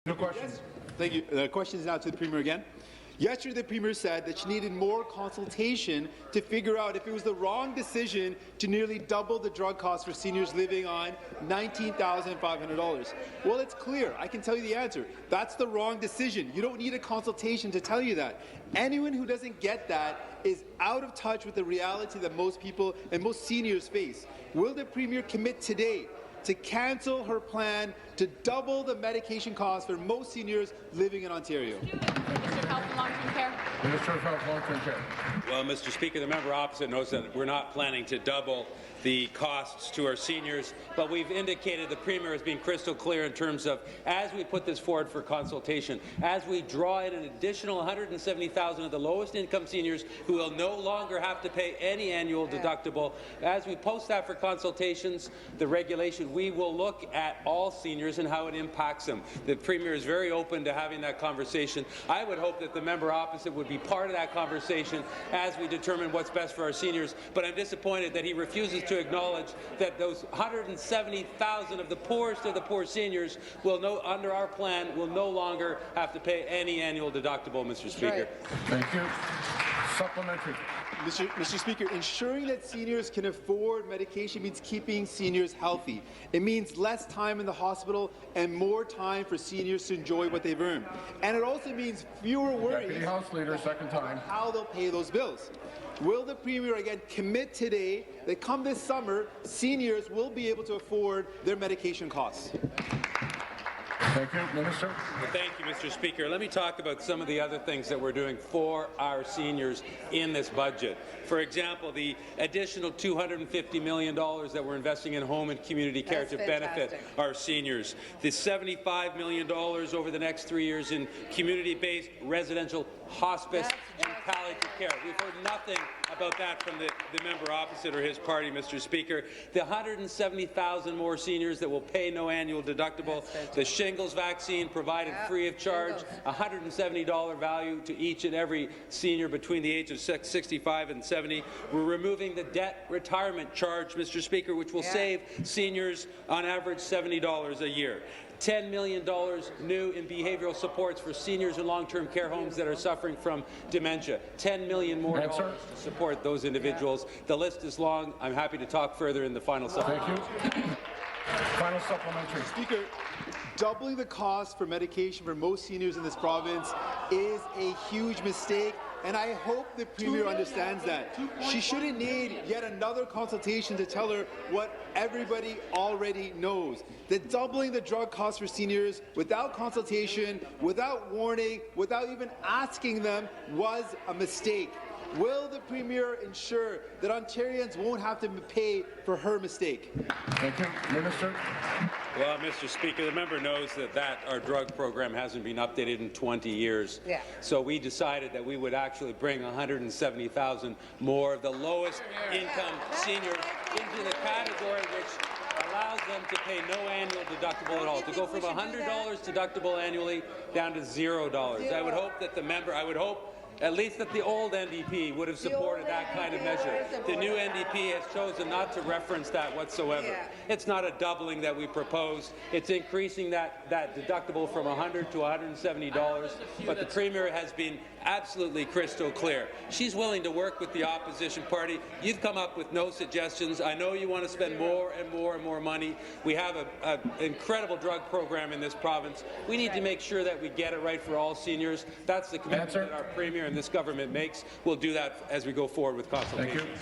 No question. Yes. Thank you. The question is now to the Premier again. Yesterday, the Premier said that she needed more consultation to figure out if it was the wrong decision to nearly double the drug costs for seniors living on $19,500. Well, it's clear. I can tell you the answer. That's the wrong decision. You don't need a consultation to tell you that. Anyone who doesn't get that is out of touch with the reality that most people and most seniors face. Will the Premier commit today to cancel her plan to double the medication costs for most seniors living in Ontario? Minister of Health and Long-Term Care. Minister of Health and Long-Term Care. Well, Mr. Speaker, the member opposite knows that we're not planning to double the costs to our seniors, but we've indicated the Premier has been crystal clear in terms of, as we put this forward for consultation, as we draw in an additional 170,000 of the lowest income seniors who will no longer have to pay any annual deductible, as we post that for consultations, the regulation, we will look at all seniors and how it impacts them. The Premier is very open to having that conversation. I would hope that the member opposite would be part of that conversation as we determine what's best for our seniors, but I'm disappointed that he refuses to acknowledge that those 170,000 of the poorest of the poor seniors will under our plan will no longer have to pay any annual deductible, Mr. Speaker. Thank you. Supplementary. Mr. Speaker, ensuring that seniors can afford medication means keeping seniors healthy. It means less time in the hospital and more time for seniors to enjoy what they've earned. And it also means fewer worries Deputy House Leader, second time. about how they'll pay those bills. Will the Premier again commit today that come this summer, seniors will be able to afford their medication costs? Thank you. Minister. Well, thank you, Mr. Speaker. Let me talk about some of the other things that we're doing for our seniors in this budget. For example, the additional $250 million that we're investing in home and community care to benefit our seniors. The $75 million over the next 3 years in community-based residential hospice and palliative care. We've heard nothing about that from the member opposite or his party, Mr. Speaker. The 170,000 more seniors that will pay no annual deductible. The shingles vaccine provided free of charge. $170 value to each and every senior between the age of 65 and 70. We're removing the debt retirement charge, Mr. Speaker, which will save seniors on average $70 a year. $10 million new in behavioral supports for seniors in long-term care homes that are suffering from dementia. $10 million more dollars to support those individuals. The list is long. I'm happy to talk further in the final supplementary. Thank you. Final supplementary. Speaker, doubling the cost for medication for most seniors in this province is a huge mistake, and I hope the Premier understands that. She shouldn't need yet another consultation to tell her what everybody already knows. That doubling the drug costs for seniors without consultation, without warning, without even asking them was a mistake. Will the Premier ensure that Ontarians won't have to pay for her mistake? Thank you. Minister. Well, Mr. Speaker, the member knows that our drug program hasn't been updated in 20 years. So we decided that we would actually bring 170,000 more of the lowest income seniors into the category which allows them to pay no annual deductible at all, to go from $100 deductible annually down to $0. I would hope that the member, at least that the old NDP would have supported that kind of measure. The new NDP has chosen not to reference that whatsoever. It's not a doubling that we proposed. It's increasing that deductible from $100 to $170, but the Premier has been absolutely crystal clear. She's willing to work with the opposition party. You've come up with no suggestions. I know you want to spend more and more and more money. We have an incredible drug program in this province. We need to make sure that we get it right for all seniors. That's the commitment that our Premier and this government makes. We'll do that as we go forward with consultation. Thank you.